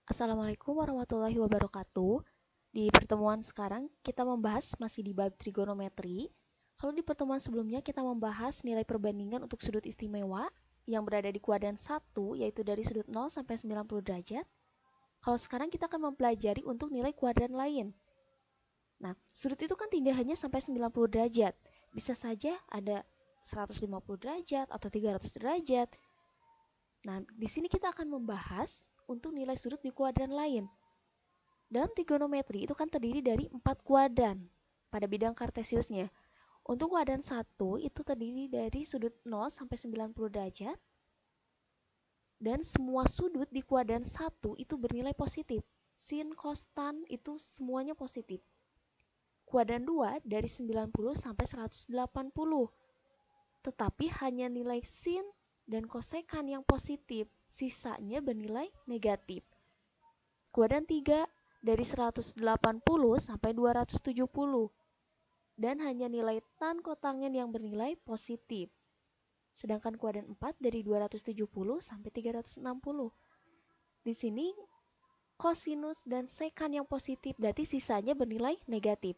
Assalamualaikum warahmatullahi wabarakatuh. Di pertemuan sekarang kita membahas masih di bab trigonometri. Kalau di pertemuan sebelumnya kita membahas nilai perbandingan untuk sudut istimewa yang berada di kuadran 1 yaitu dari sudut 0 sampai 90 derajat. Kalau sekarang kita akan mempelajari untuk nilai kuadran lain. Nah, sudut itu kan tidak hanya sampai 90 derajat. Bisa saja ada 150 derajat atau 300 derajat. Nah, di sini kita akan membahas untuk nilai sudut di kuadran lain. Dalam trigonometri itu kan terdiri dari 4 kuadran pada bidang kartesiusnya. Untuk kuadran 1 itu terdiri dari sudut 0 sampai 90 derajat. Dan semua sudut di kuadran 1 itu bernilai positif. Sin, cos, tan itu semuanya positif. Kuadran 2 dari 90 sampai 180. Tetapi hanya nilai sin dan kosekan yang positif, sisanya bernilai negatif. Kuadran 3 dari 180 sampai 270 dan hanya nilai tan kotangen yang bernilai positif. Sedangkan kuadran 4 dari 270 sampai 360. Di sini kosinus dan sekan yang positif, berarti sisanya bernilai negatif.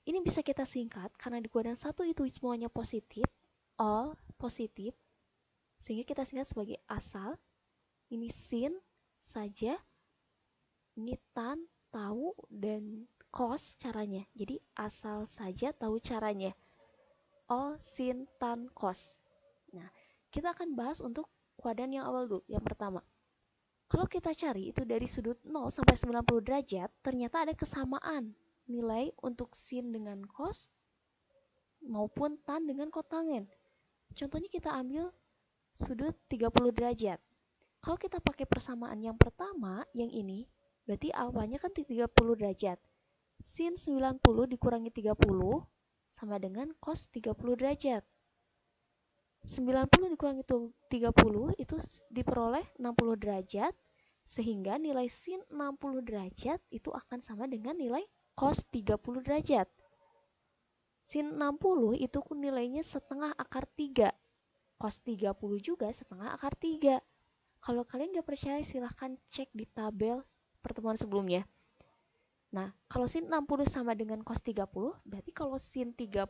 Ini bisa kita singkat karena di kuadran 1 itu semuanya positif, all positif, sehingga kita singkat sebagai asal. Ini sin saja, ini tan, tahu, dan cos caranya. Jadi asal saja tahu caranya. All, sin, tan, cos. Nah, kita akan bahas untuk kuadran yang awal dulu, yang pertama. Kalau kita cari itu dari sudut 0 sampai 90 derajat, ternyata ada kesamaan nilai untuk sin dengan cos maupun tan dengan kotangen. Contohnya kita ambil sudut 30 derajat. Kalau kita pakai persamaan yang pertama, yang ini, berarti alfanya kan 30 derajat. Sin 90 dikurangi 30 sama dengan cos 30 derajat. 90 dikurangi 30 itu diperoleh 60 derajat, sehingga nilai sin 60 derajat itu akan sama dengan nilai cos 30 derajat. Sin 60 itu nilainya setengah akar 3. Cos 30 juga setengah akar 3. Kalau kalian nggak percaya silahkan cek di tabel pertemuan sebelumnya. Nah, kalau sin 60 sama dengan cos 30, berarti kalau sin 30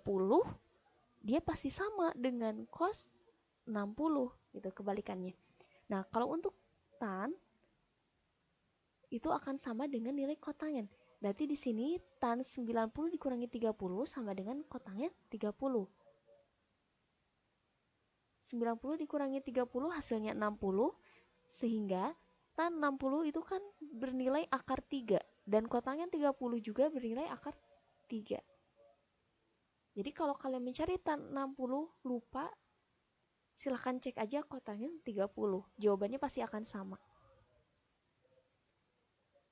dia pasti sama dengan cos 60 gitu kebalikannya. Nah, kalau untuk tan itu akan sama dengan nilai kotangen. Berarti di sini tan 90 dikurangi 30 sama dengan kotangen 30. 90 dikurangi 30 hasilnya 60, sehingga tan 60 itu kan bernilai akar 3 dan kotangen 30 juga bernilai akar 3. Jadi kalau kalian mencari tan 60 lupa, silahkan cek aja kotangen 30. Jawabannya pasti akan sama.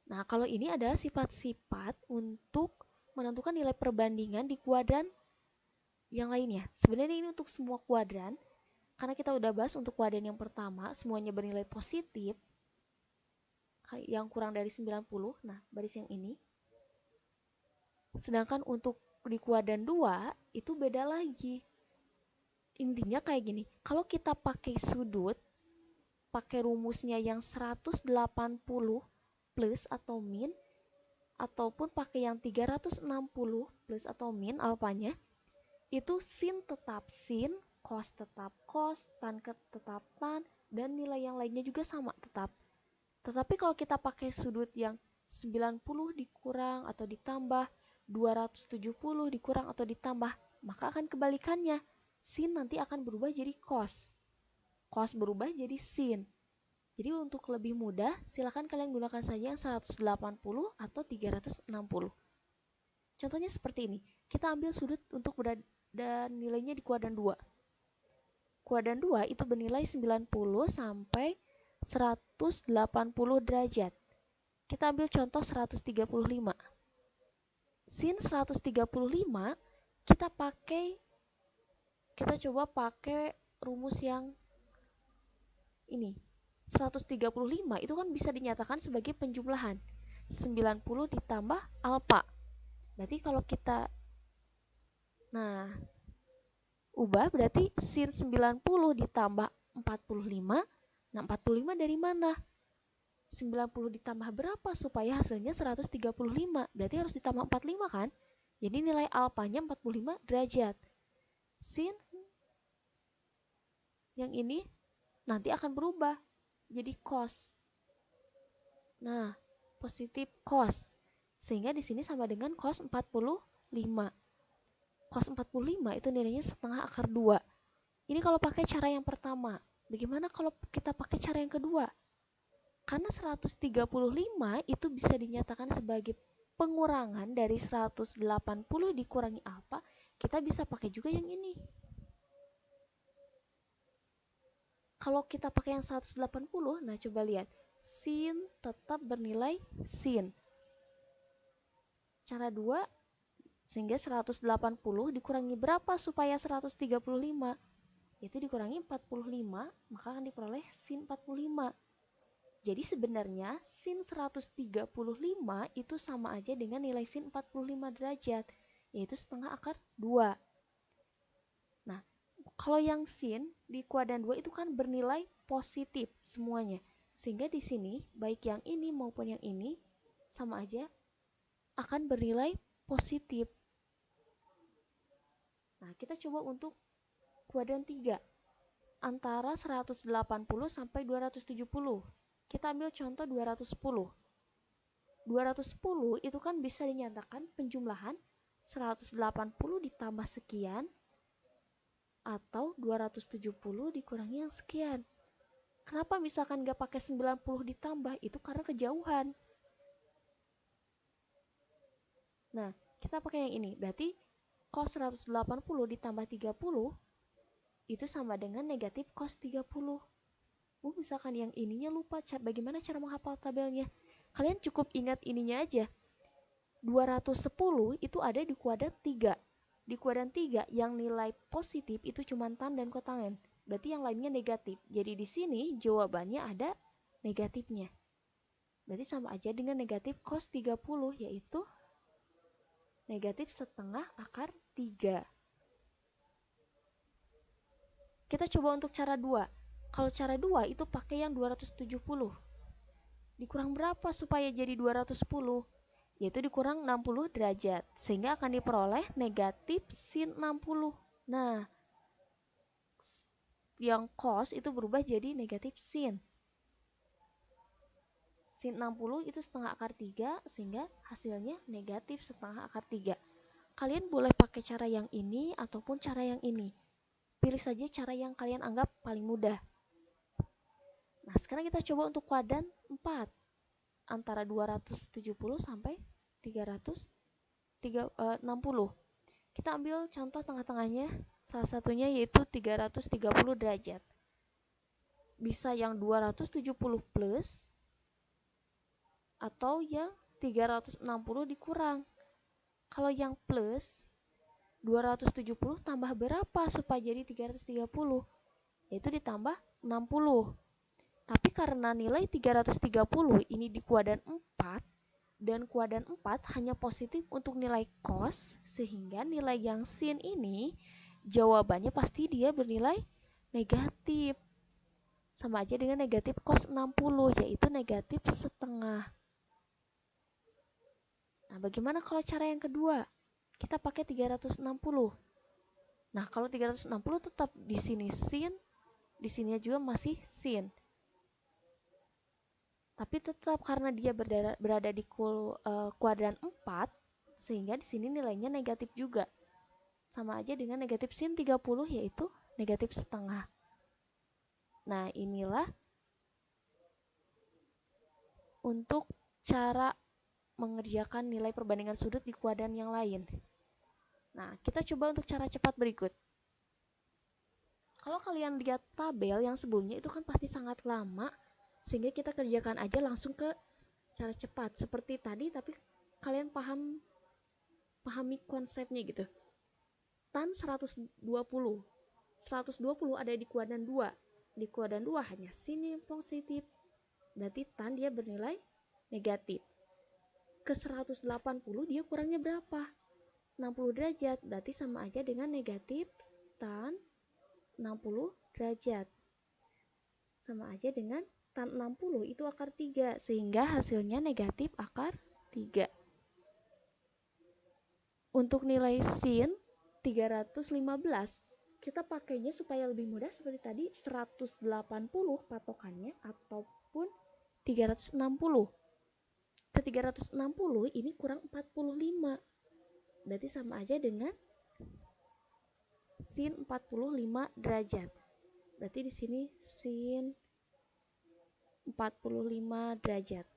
Nah, kalau ini adalah sifat-sifat untuk menentukan nilai perbandingan di kuadran yang lainnya. Sebenarnya ini untuk semua kuadran, karena kita udah bahas untuk kuadran yang pertama, semuanya bernilai positif, yang kurang dari 90, nah baris yang ini. Sedangkan untuk di kuadran 2, itu beda lagi. Intinya kayak gini, kalau kita pakai sudut, pakai rumusnya yang 180 plus atau min, ataupun pakai yang 360 plus atau min alfanya, itu sin tetap sin, cos tetap cos, tan tetap tan, dan nilai yang lainnya juga sama tetap. Tetapi kalau kita pakai sudut yang 90 dikurang atau ditambah, 270 dikurang atau ditambah, maka akan kebalikannya. Sin nanti akan berubah jadi cos. Cos berubah jadi sin. Jadi untuk lebih mudah, silakan kalian gunakan saja yang 180 atau 360. Contohnya seperti ini. Kita ambil sudut untuk berada nilainya di kuadran 2. Kuadran 2 itu bernilai 90 sampai 180 derajat. Kita ambil contoh 135. Sin 135 kita coba pakai rumus yang ini. 135 itu kan bisa dinyatakan sebagai penjumlahan. 90 ditambah alfa. Berarti kalau kita ubah berarti sin 90 ditambah 45. Nah, 45 dari mana? 90 ditambah berapa supaya hasilnya 135? Berarti harus ditambah 45 kan? Jadi nilai alfanya 45 derajat. Sin yang ini nanti akan berubah jadi cos. Nah, positif cos. Sehingga di sini sama dengan cos 45. Cos 45 itu nilainya setengah akar 2. Ini kalau pakai cara yang pertama. Bagaimana kalau kita pakai cara yang kedua? Karena 135 itu bisa dinyatakan sebagai pengurangan dari 180 dikurangi alfa, kita bisa pakai juga yang ini. Kalau kita pakai yang 180, nah coba lihat. Sin tetap bernilai sin. Cara 2, sehingga 180 dikurangi berapa supaya 135? Itu dikurangi 45, maka akan diperoleh sin 45. Jadi sebenarnya sin 135 itu sama aja dengan nilai sin 45 derajat, yaitu setengah akar 2. Nah, kalau yang sin di kuadran 2 itu kan bernilai positif semuanya. Sehingga di sini, baik yang ini maupun yang ini, sama aja akan bernilai positif. Nah, kita coba untuk kuadran 3. Antara 180 sampai 270. Kita ambil contoh 210. 210 itu kan bisa dinyatakan penjumlahan 180 ditambah sekian atau 270 dikurangi yang sekian. Kenapa misalkan nggak pakai 90 ditambah? Itu karena kejauhan. Nah, kita pakai yang ini. Berarti cos 180 ditambah 30 itu sama dengan negatif cos 30. Misalkan yang ininya lupa, bagaimana cara menghafal tabelnya? Kalian cukup ingat ininya aja. 210 itu ada di kuadran 3. Di kuadran 3 yang nilai positif itu cuma tan dan kotangen. Berarti yang lainnya negatif. Jadi di sini jawabannya ada negatifnya. Berarti sama aja dengan negatif cos 30, yaitu negatif setengah akar 3. Kita coba untuk cara 2. Kalau cara 2 itu pakai yang 270. Dikurang berapa supaya jadi 210? Yaitu dikurang 60 derajat. Sehingga akan diperoleh negatif sin 60. Nah, yang cos itu berubah jadi negatif sin. Sin 60 itu setengah akar 3, sehingga hasilnya negatif setengah akar 3. Kalian boleh pakai cara yang ini ataupun cara yang ini. Pilih saja cara yang kalian anggap paling mudah. Nah, sekarang kita coba untuk kuadran 4. Antara 270 sampai 360. Kita ambil contoh tengah-tengahnya. Salah satunya yaitu 330 derajat. Bisa yang 270 plus atau yang 360 dikurang. Kalau yang plus 270 tambah berapa supaya jadi 330? Yaitu ditambah 60. Tapi karena nilai 330 ini di kuadran 4 dan kuadran 4 hanya positif untuk nilai cos, sehingga nilai yang sin ini jawabannya pasti dia bernilai negatif. Sama aja dengan negatif cos 60, yaitu negatif setengah. Nah, bagaimana kalau cara yang kedua? Kita pakai 360. Nah, kalau 360 tetap di sini sin, di sini juga masih sin. Tapi tetap karena dia berada di kuadran 4, sehingga di sini nilainya negatif juga. Sama aja dengan negatif sin 30, yaitu negatif setengah. Nah, inilah untuk cara mengerjakan nilai perbandingan sudut di kuadran yang lain. Nah, kita coba untuk cara cepat berikut. Kalau kalian lihat tabel yang sebelumnya itu kan pasti sangat lama, sehingga kita kerjakan aja langsung ke cara cepat seperti tadi, tapi kalian pahami konsepnya gitu. Tan 120 ada di kuadran 2. Di kuadran 2 hanya sin yang positif, berarti tan dia bernilai negatif. Ke 180 dia kurangnya berapa? 60 derajat, berarti sama aja dengan negatif tan 60 derajat. Sama aja dengan tan 60 itu akar 3, sehingga hasilnya negatif akar 3. Untuk nilai sin 315, kita pakainya supaya lebih mudah seperti tadi 180 patokannya ataupun 360. Ke 360 ini kurang 45. Berarti sama aja dengan sin 45 derajat. Berarti di sini sin 45 derajat.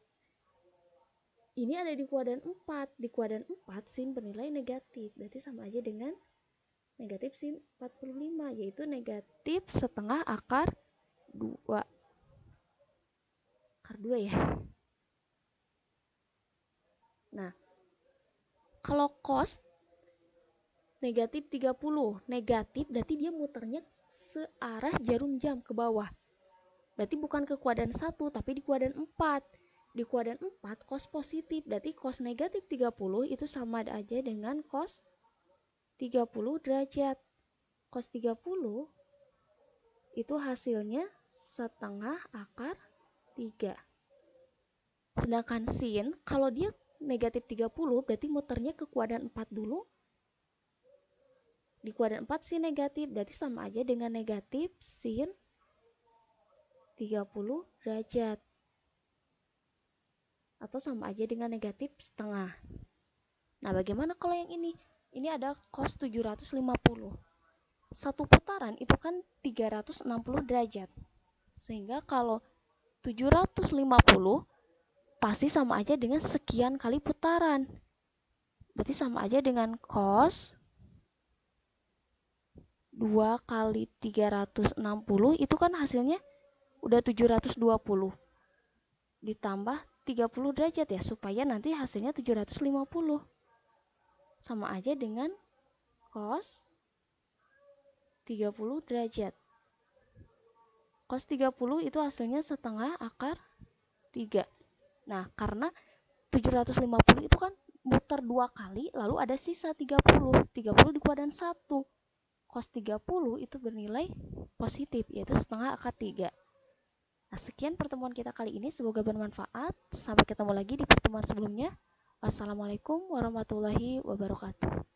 Ini ada di kuadran 4. Di kuadran 4 sin bernilai negatif. Berarti sama aja dengan negatif sin 45, yaitu negatif setengah akar 2. Akar 2 ya. Nah, kalau cos negatif 30, negatif berarti dia muternya searah jarum jam ke bawah. Berarti bukan ke kuadran 1, tapi di kuadran 4. Di kuadran 4 cos positif, berarti cos negatif 30 itu sama aja dengan cos 30 derajat. Cos 30 itu hasilnya setengah akar 3. Sedangkan sin, kalau dia negatif 30 berarti muternya ke kuadran 4 dulu. Di kuadran 4 sin negatif, berarti sama aja dengan negatif sin 30 derajat. Atau sama aja dengan negatif setengah. Nah, bagaimana kalau yang ini? Ini ada cos 750. Satu putaran itu kan 360 derajat. Sehingga kalau 750 pasti sama aja dengan sekian kali putaran. Berarti sama aja dengan cos 2 kali 360 itu kan hasilnya udah 720. Ditambah 30 derajat ya, supaya nanti hasilnya 750. Sama aja dengan cos 30 derajat. Cos 30 itu hasilnya setengah akar 3. Nah, karena 750 itu kan muter 2 kali, lalu ada sisa 30. 30 di kuadran 1. Cos 30 itu bernilai positif, yaitu setengah akar 3. Nah, sekian pertemuan kita kali ini. Semoga bermanfaat. Sampai ketemu lagi di pertemuan sebelumnya. Wassalamualaikum warahmatullahi wabarakatuh.